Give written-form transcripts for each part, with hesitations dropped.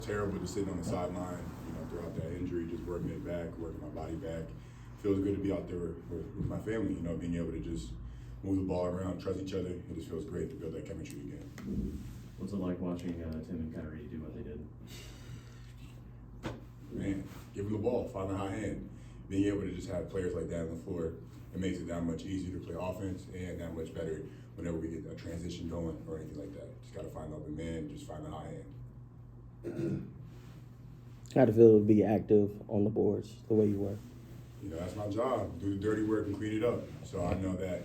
Terrible just sitting on the sideline, throughout that injury, just working it back, working my body back. Feels good to be out there with my family, being able to just move the ball around, trust each other. It just feels great to build that chemistry again. What's it like watching Tim and Kyrie do what they did? Man, give them the ball, find a high hand. Being able to just have players like that on the floor, it makes it that much easier to play offense and that much better whenever we get a transition going or anything like that. Just got to find the open man, just find the high hand. How'd it feel to be active on the boards the way you were? That's my job. Do the dirty work and clean it up. So I know that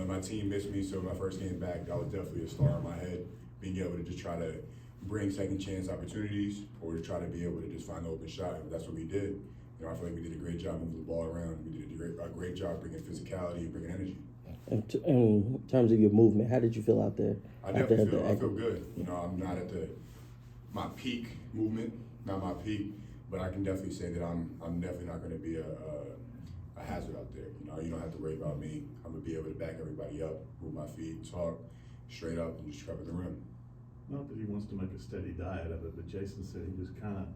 my team missed me, so my first game back, that was definitely a star in my head. Being able to just try to bring second chance opportunities or to try to be able to just find the open shot. That's what we did. I feel like we did a great job moving the ball around. We did a great job bringing physicality and bringing energy. In terms of your movement, how did you feel out there? I definitely feel good. I'm not at my peak movement, not my peak, but I can definitely say that I'm definitely not going to be a hazard out there. You don't have to worry about me. I'm going to be able to back everybody up, move my feet, talk straight up, and just cover the rim. Not that he wants to make a steady diet of it, but Jason said he was kind of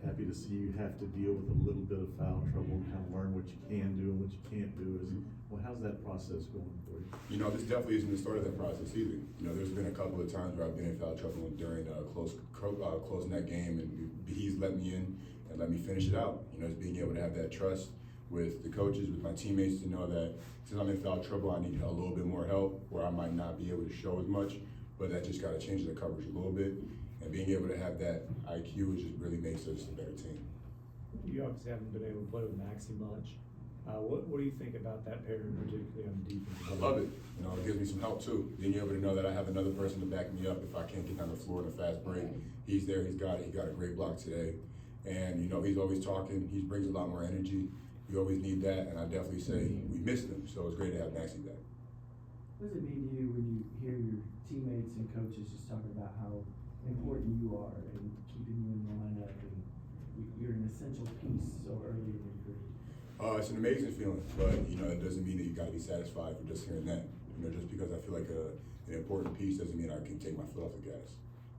happy to see you have to deal with a little bit of foul trouble and kind of learn what you can do and what you can't do. How's that process going for you? This definitely isn't the start of that process either. There's been a couple of times where I've been in foul trouble during a close net game, and he's let me in and let me finish it out. It's being able to have that trust with the coaches, with my teammates, to know that since I'm in foul trouble, I need a little bit more help, where I might not be able to show as much, but that just got to change the coverage a little bit. And being able to have that IQ just really makes us a better team. You obviously haven't been able to play with Maxey much. What do you think about that pairing, particularly on defense? I love it. It gives me some help too. Being able to know that I have another person to back me up if I can't get down the floor in a fast break. He's there. He's got it. He got a great block today. And he's always talking. He brings a lot more energy. We always need that. And I definitely say we missed him. So it's great to have Maxey back. What does it mean to you when you hear your teammates and coaches just talking about how important you are and keeping you in the lineup, and you're an essential piece so early in your career? It's an amazing feeling, but it doesn't mean that you got to be satisfied with just hearing that. Just because I feel like an important piece doesn't mean I can take my foot off the gas.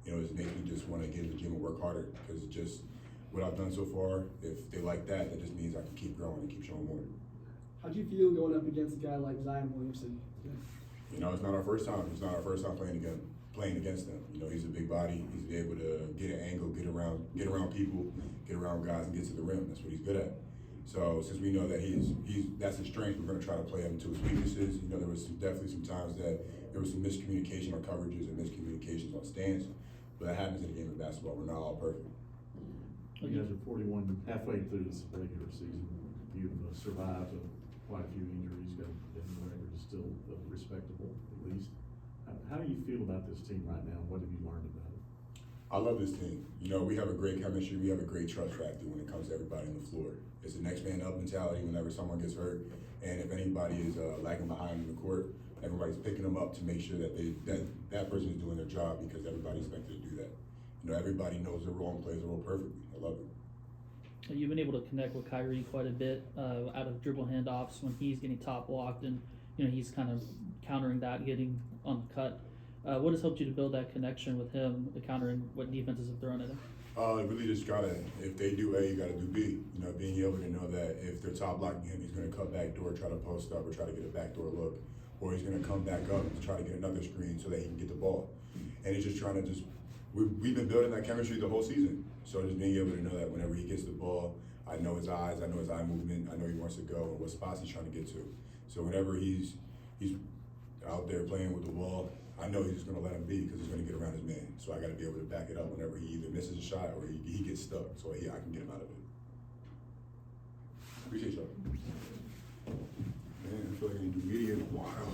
It makes me just want to get in the gym and work harder, because it's just what I've done so far. If they like that, that just means I can keep growing and keep showing more. How'd you feel going up against a guy like Zion Williamson? It's not our first time. It's not our first time playing against him. He's a big body. He's able to get an angle, get around people, get around guys, and get to the rim. That's what he's good at. So since we know that that's his strength, we're going to try to play him to his weaknesses. There was definitely some times that there was some miscommunication on coverages and miscommunications on stance, but that happens in the game of basketball. We're not all perfect. You guys are 41 halfway through this regular season. You've survived quite a few injuries. Got the record is still respectable, at least. How do you feel about this team right now? What have you learned about it? I love this team. We have a great chemistry. We have a great trust factor when it comes to everybody on the floor. It's a next man up mentality whenever someone gets hurt, and if anybody is lagging behind in the court, everybody's picking them up to make sure that that person is doing their job, because everybody's expected to do that. Everybody knows their role and plays their role perfectly. I love it. You've been able to connect with Kyrie quite a bit out of dribble handoffs when he's getting top blocked, and he's kind of countering that, getting on the cut. What has helped you to build that connection with him, countering what defenses have thrown at him? Really just gotta, if they do A, you gotta do B. Being able to know that if they're top blocking him, he's gonna cut back door, try to post up, or try to get a backdoor look, or he's gonna come back up to try to get another screen so that he can get the ball. And he's just trying to we've been building that chemistry the whole season. So just being able to know that whenever he gets the ball, I know his eyes, I know his eye movement, I know he wants to go and what spots he's trying to get to. So whenever he's out there playing with the ball, I know he's just going to let him be, because he's going to get around his man. So I got to be able to back it up whenever he either misses a shot or he gets stuck, so I can get him out of it. Appreciate y'all. Man, I feel like I need to do media in a while.